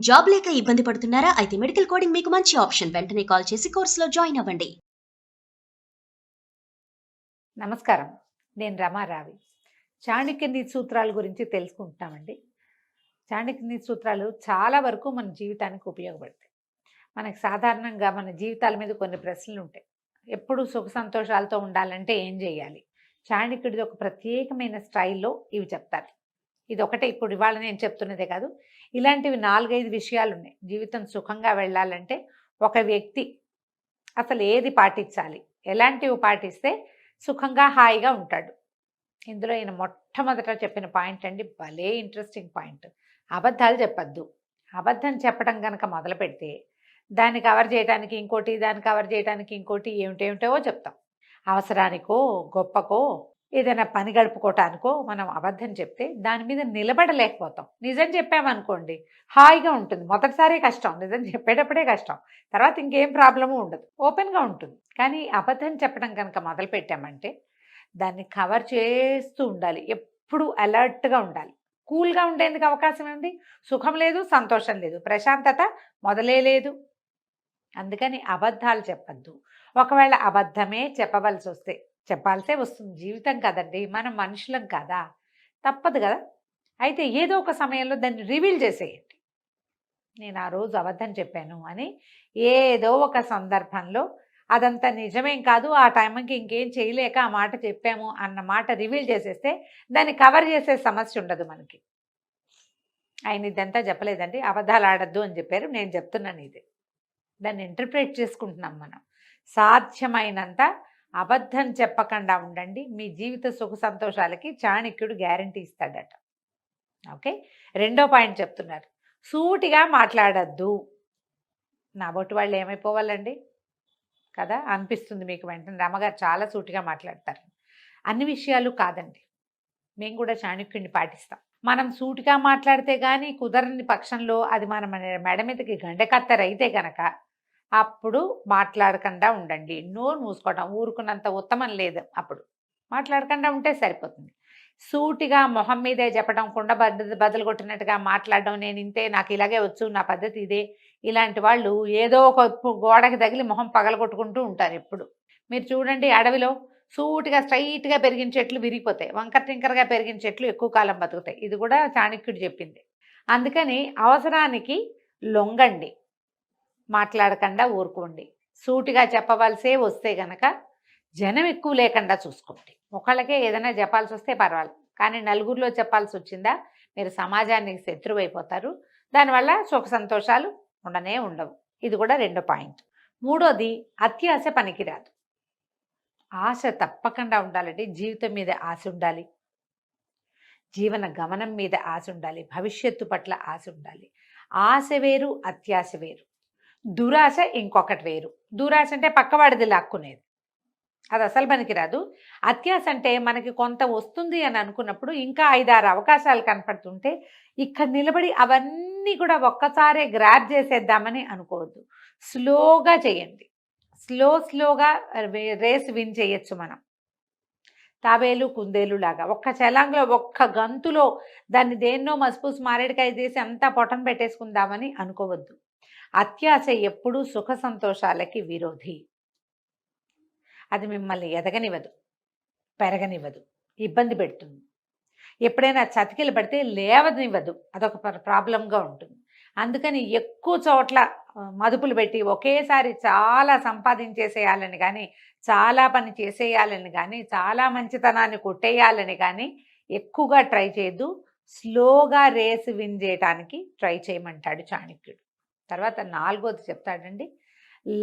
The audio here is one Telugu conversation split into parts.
జాబ్ లేక ఇబ్బంది పడుతున్నారా? అయితే మెడికల్ కోడింగ్ మీకు మంచి ఆప్షన్. వెంటనే కాల్ చేసి కోర్సులో జాయిన్ అవ్వండి. నమస్కారం. నేను రమారావి. చాణక్య నీతి సూత్రాల గురించి తెలుసుకుంటున్నామండి. చాణక్య నీతి సూత్రాలు చాలా వరకు మన జీవితానికి ఉపయోగపడతాయి. మనకు సాధారణంగా మన జీవితాల మీద కొన్ని ప్రశ్నలు ఉంటాయి. ఎప్పుడు సుఖ సంతోషాలతో ఉండాలంటే ఏం చేయాలి? చాణక్యుడిది ఒక ప్రత్యేకమైన స్టైల్లో ఇవి చెప్తారు. ఇది ఒకటే ఇప్పుడు ఇవాళ నేను చెప్తున్నదే కాదు, ఇలాంటివి 4-5 విషయాలు ఉన్నాయి. జీవితం సుఖంగా వెళ్ళాలంటే ఒక వ్యక్తి అసలు ఏది పాటించాలి, ఎలాంటివి పాటిస్తే సుఖంగా హాయిగా ఉంటాడు. ఇందులో ఈయన మొట్టమొదట చెప్పిన పాయింట్ అండి, భలే ఇంట్రెస్టింగ్ పాయింట్. అబద్ధాలు చెప్పద్దు. అబద్ధం చెప్పడం కనుక మొదలు పెడితే దాన్ని కవర్ చేయడానికి ఇంకోటి, దాన్ని కవర్ చేయడానికి ఇంకోటి, ఏమిటేమిటో చెప్తాం. అవసరానికో గొప్పకో ఏదైనా పని గడుపుకోవటానికో మనం అబద్ధం చెప్తే దాని మీద నిలబడలేకపోతాం. నిజం చెప్పామనుకోండి హాయిగా ఉంటుంది. మొదటిసారే కష్టం, నిజం చెప్పేటప్పుడే కష్టం, తర్వాత ఇంకేం ప్రాబ్లము ఉండదు, ఓపెన్గా ఉంటుంది. కానీ అబద్ధం చెప్పడం కనుక మొదలు పెట్టామంటే దాన్ని కవర్ చేస్తూ ఉండాలి. ఎప్పుడు అలర్ట్గా ఉండాలి. కూల్గా ఉండేందుకు అవకాశం ఉంది. సుఖం లేదు, సంతోషం లేదు, ప్రశాంతత మొదలే లేదు. అందుకని అబద్ధాలు చెప్పద్దు. ఒకవేళ అబద్ధమే చెప్పవలసి వస్తే చెప్పాల్సే వస్తుంది. జీవితం కదండి, మనం మనుషులం కదా, తప్పదు కదా. అయితే ఏదో ఒక సమయంలో దాన్ని రివీల్ చేసేయండి. నేను ఆ రోజు అబద్ధం చెప్పాను అని ఏదో ఒక సందర్భంలో అదంతా నిజమేం కాదు, ఆ టైంకి ఇంకేం చేయలేక ఆ మాట చెప్పాము అన్న మాట రివీల్ చేసేస్తే దాన్ని కవర్ చేసే సమస్య ఉండదు మనకి. ఆయన ఇదంతా చెప్పలేదండి, అబద్ధాలు ఆడద్దు అని చెప్పారు, నేను చెప్తున్నాను ఇది. దాన్ని ఇంటర్ప్రిట్ చేసుకుంటున్నాం మనం. సాధ్యమైనంత అబద్ధం చెప్పకుండా ఉండండి. మీ జీవిత సుఖ సంతోషాలకి చాణక్యుడు గ్యారంటీ ఇస్తాడట. ఓకే, రెండో పాయింట్ చెప్తున్నారు, సూటిగా మాట్లాడద్దు. నా బొట్టు వాళ్ళు ఏమైపోవాలండి కదా అనిపిస్తుంది మీకు వెంటనే. రమ్మగారు చాలా సూటిగా మాట్లాడతారు. అన్ని విషయాలు కాదండి, మేము కూడా చాణక్యుడిని పాటిస్తాం. మనం సూటిగా మాట్లాడితే కానీ కుదరని పక్షంలో అది మన మెడ మీదకి గండకత్తరైతే గనక అప్పుడు మాట్లాడకుండా ఉండండి. నోరు మూసుకోవటం ఊరుకున్నంత ఉత్తమం లేదు. అప్పుడు మాట్లాడకుండా ఉంటే సరిపోతుంది. సూటిగా మొహం మీదే చెప్పడం, కుండ బద్దలు కొట్టినట్టుగా మాట్లాడడం, నేను ఇంతే, నాకు ఇలాగే వచ్చు, నా పద్ధతి ఇదే, ఇలాంటి వాళ్ళు ఏదో ఒక గోడకి తగిలి మొహం పగలగొట్టుకుంటూ ఉంటారు ఎప్పుడు. మీరు చూడండి, అడవిలో సూటిగా స్ట్రైట్గా పెరిగిన చెట్లు విరిగిపోతాయి, వంకర టింకరగా పెరిగిన చెట్లు ఎక్కువ కాలం బతుకుతాయి. ఇది కూడా చాణక్యుడు చెప్పింది. అందుకని అవసరానికి లొంగండి, మాట్లాడకుండా ఊరుకోండి. సూటిగా చెప్పవలసే వస్తే గనక జనం ఎక్కువ లేకుండా చూసుకోండి. ఒకళ్ళకే ఏదైనా చెప్పాల్సి వస్తే పర్వాలేదు, కానీ నలుగురిలో చెప్పాల్సి వచ్చిందా మీరు సమాజానికి శత్రువు అయిపోతారు. దానివల్ల సుఖ సంతోషాలు ఉండనే ఉండవు. ఇది కూడా రెండో పాయింట్. మూడోది, అత్యాశ పనికిరాదు. ఆశ తప్పకుండా ఉండాలండి. జీవితం మీద ఆశ ఉండాలి, జీవన గమనం మీద ఆశ ఉండాలి, భవిష్యత్తు పట్ల ఆశ ఉండాలి. ఆశ వేరు, అత్యాశ వేరు. దురాశ ఇంకొకటి వేరు. దురాశ అంటే పక్కవాడిది లాక్కునేది, అది అసలు పనికిరాదు. అత్యాశ అంటే మనకి కొంత వస్తుంది అని అనుకున్నప్పుడు ఇంకా 5-6 అవకాశాలు కనపడుతుంటే ఇక్కడ నిలబడి అవన్నీ కూడా ఒక్కసారే గ్రాబ్ చేసేద్దామని అనుకోవద్దు. స్లోగా చేయండి. స్లోగా రేస్ విన్ చేయొచ్చు మనం. తాబేలు కుందేలు లాగా ఒక్క చలాంగ్లో, ఒక్క గంతులో దాన్ని దేన్నో మసిపూసి మారేడుకాయ చేసి అంతా పొటం పెట్టేసుకుందామని అనుకోవద్దు. అత్యాశ ఎప్పుడూ సుఖ సంతోషాలకి విరోధి. అది మిమ్మల్ని ఎదగనివ్వదు, పెరగనివ్వదు, ఇబ్బంది పెడుతుంది. ఎప్పుడైనా చతికిలు పడితే లేవనివ్వదు, అదొక ప్రాబ్లంగా ఉంటుంది. అందుకని ఎక్కువ చోట్ల మదుపులు పెట్టి ఒకేసారి చాలా సంపాదించేసేయాలని కానీ, చాలా పని చేసేయాలని కానీ, చాలా మంచితనాన్ని కొట్టేయాలని కానీ ఎక్కువగా ట్రై చేయొద్దు. స్లోగా రేసు విన్ చేయటానికి ట్రై చేయమంటాడు చాణక్యుడు. తర్వాత 4వది చెప్తాడండి,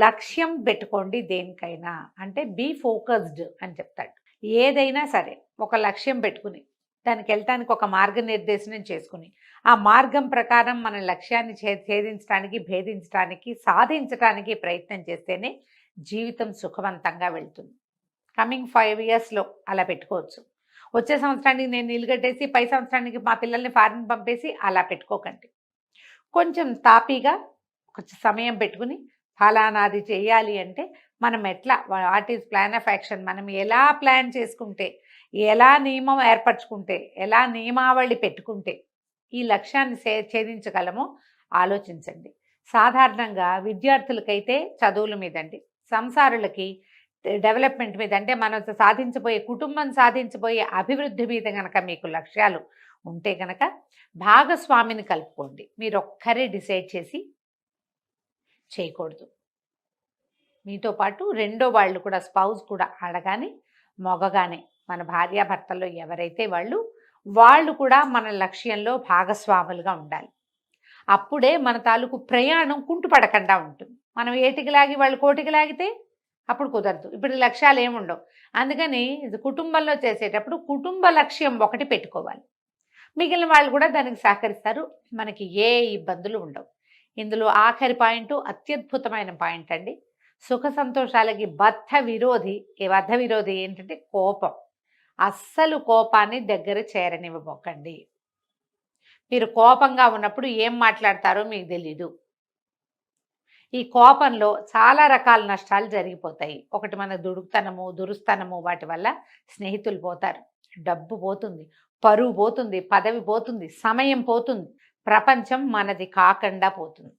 లక్ష్యం పెట్టుకోండి దేనికైనా. అంటే బీ ఫోకస్డ్ అని చెప్తాడు. ఏదైనా సరే ఒక లక్ష్యం పెట్టుకుని దానికి వెళ్ళటానికి ఒక మార్గనిర్దేశనం చేసుకుని ఆ మార్గం ప్రకారం మన లక్ష్యాన్ని ఛేదించడానికి, భేదించడానికి, సాధించడానికి ప్రయత్నం చేస్తేనే జీవితం సుఖవంతంగా వెళ్తుంది. కమింగ్ 5 ఇయర్స్లో అలా పెట్టుకోవచ్చు. వచ్చే సంవత్సరానికి నేను ఇల్లు కట్టేసి పై సంవత్సరానికి మా పిల్లల్ని ఫారిన్ పంపేసి అలా పెట్టుకోకండి. కొంచెం తాపీగా కొంచెం సమయం పెట్టుకుని ఫలానాది చేయాలి అంటే మనం ఎట్లా, what is plan of action, మనం ఎలా ప్లాన్ చేసుకుంటే, ఎలా నియమం ఏర్పరచుకుంటే, ఎలా నియమావళి పెట్టుకుంటే ఈ లక్ష్యాన్ని ఛేదించగలమో ఆలోచించండి. సాధారణంగా విద్యార్థులకైతే చదువుల మీదండి, సంసారులకి డెవలప్మెంట్ మీద, అంటే మనం సాధించబోయే కుటుంబం సాధించబోయే అభివృద్ధి మీద కనుక మీకు లక్ష్యాలు ఉంటే కనుక భాగస్వామిని కలుపుకోండి. మీరు ఒక్కరే డిసైడ్ చేసి చేయకూడదు. మీతో పాటు రెండో వాళ్ళు కూడా, స్పౌస్ కూడా, ఆడగానే మగగానే, మన భార్యాభర్తల్లో ఎవరైతే వాళ్ళు కూడా మన లక్ష్యంలో భాగస్వాములుగా ఉండాలి. అప్పుడే మన తాలూకు ప్రయాణం కుంటుపడకుండా ఉంటుంది. మనం ఏటికి లాగి వాళ్ళు కోటికి లాగితే అప్పుడు కుదరదు. ఇప్పుడు లక్ష్యాలు ఏముండవు. అందుకని ఇది కుటుంబంలో చేసేటప్పుడు కుటుంబ లక్ష్యం ఒకటి పెట్టుకోవాలి. మిగిలిన వాళ్ళు కూడా దానికి సహకరిస్తారు. మనకి ఏ ఇబ్బందులు ఉండవు. ఇందులో ఆఖరి పాయింట్ అత్యద్భుతమైన పాయింట్ అండి. సుఖ సంతోషాలకి బద్ధ విరోధి ఏంటంటే కోపం. అస్సలు కోపాన్ని దగ్గర చేరనివ్వబోకండి. మీరు కోపంగా ఉన్నప్పుడు ఏం మాట్లాడతారో మీకు తెలీదు. ఈ కోపంలో చాలా రకాల నష్టాలు జరిగిపోతాయి. ఒకటి మన దురుస్తనము వాటి వల్ల స్నేహితులు పోతారు, డబ్బు పోతుంది, పరువు పోతుంది, పదవి పోతుంది, సమయం పోతుంది, ప్రపంచం మనది కాకుండా పోతుంది.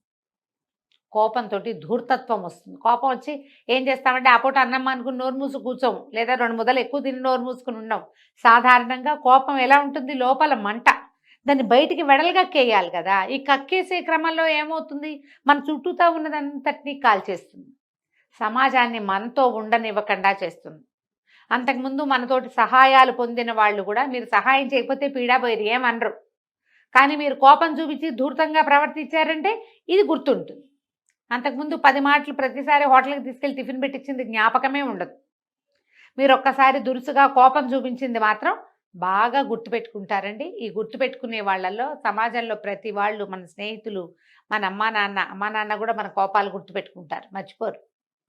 కోపంతో ధూర్తత్వం వస్తుంది. కోపం వచ్చి ఏం చేస్తామంటే ఆ పూట అన్నం అనుకుని నోరు మూసు కూర్చోము, లేదా 2 ముద్దలు ఎక్కువ తిని నోరు మూసుకుని ఉన్నాం. సాధారణంగా కోపం ఎలా ఉంటుంది, లోపల మంట, దాన్ని బయటికి వెడలగక్కేయాలి కదా. ఈ కక్కేసే క్రమంలో ఏమవుతుంది, మన చుట్టూతో ఉన్నదంతటినీ కాల్చేస్తుంది, సమాజాన్ని మనతో ఉండనివ్వకుండా చేస్తుంది. అంతకుముందు మనతోటి సహాయాలు పొందిన వాళ్ళు కూడా మీరు సహాయం చేయకపోతే పీడాపోయేది ఏమనరు. కానీ మీరు కోపం చూపించి ధూర్తంగా ప్రవర్తించారంటే ఇది గుర్తుంటుంది. అంతకుముందు 10 మాటలు ప్రతిసారి హోటల్కి తీసుకెళ్ళి టిఫిన్ పెట్టించింది జ్ఞాపకమే ఉండదు. మీరు ఒక్కసారి దురుసుగా కోపం చూపించింది మాత్రం బాగా గుర్తుపెట్టుకుంటారండి. ఈ గుర్తుపెట్టుకునే వాళ్ళల్లో సమాజంలో ప్రతి వాళ్ళు, మన స్నేహితులు, మన అమ్మా నాన్న కూడా మన కోపాలు గుర్తుపెట్టుకుంటారు, మర్చిపోరు.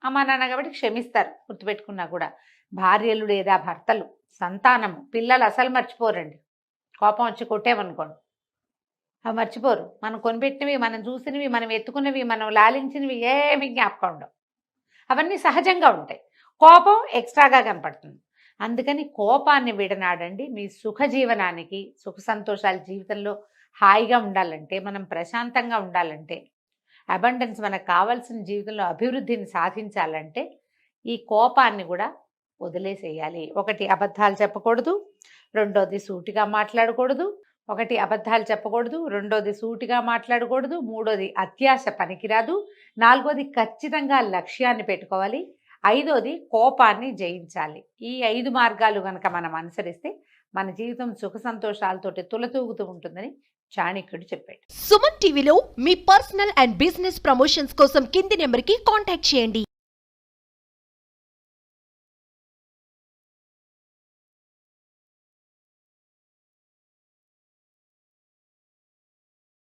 అమ్మా నాన్న కాబట్టి క్షమిస్తారు గుర్తుపెట్టుకున్నా కూడా. భార్యలు లేదా భర్తలు, సంతానము, పిల్లలు అసలు మర్చిపోరండి. కోపం వచ్చి కొట్టేమనుకోండి అవి మర్చిపోరు. మనం కొనిపెట్టినవి, మనం చూసినవి, మనం ఎత్తుకున్నవి, మనం లాలించినవి ఏమి జ్ఞాపకం ఉండవు. అవన్నీ సహజంగా ఉంటాయి. కోపం ఎక్స్ట్రాగా కనపడుతుంది. అందుకని కోపాన్ని విడనాడండి. మీ సుఖ జీవనానికి, సుఖ సంతోషాల జీవితంలో హాయిగా ఉండాలంటే, మనం ప్రశాంతంగా ఉండాలంటే, అబండెన్స్ మనకు కావాల్సిన జీవితంలో అభివృద్ధిని సాధించాలంటే ఈ కోపాన్ని కూడా వదిలేసేయాలి. ఒకటి, అబద్ధాలు చెప్పకూడదు. రెండోది, సూటిగా మాట్లాడకూడదు. రెండోది, సూటిగా మాట్లాడకూడదు. మూడోది, అత్యాశ పనికిరాదు. నాలుగోది, ఖచ్చితంగా లక్ష్యాన్ని పెట్టుకోవాలి. ఐదోది, కోపాన్ని జయించాలి. ఈ 5 మార్గాలు కనుక మనం అనుసరిస్తే మన జీవితం సుఖ సంతోషాలతోటి తులతూగుతూ ఉంటుందని చాణక్యుడు చెప్పాడు. సుమన్ టీవీలో మీ పర్సనల్ అండ్ బిజినెస్ ప్రమోషన్స్ కోసం కింది నెంబర్కి కాంటాక్ట్ చేయండి.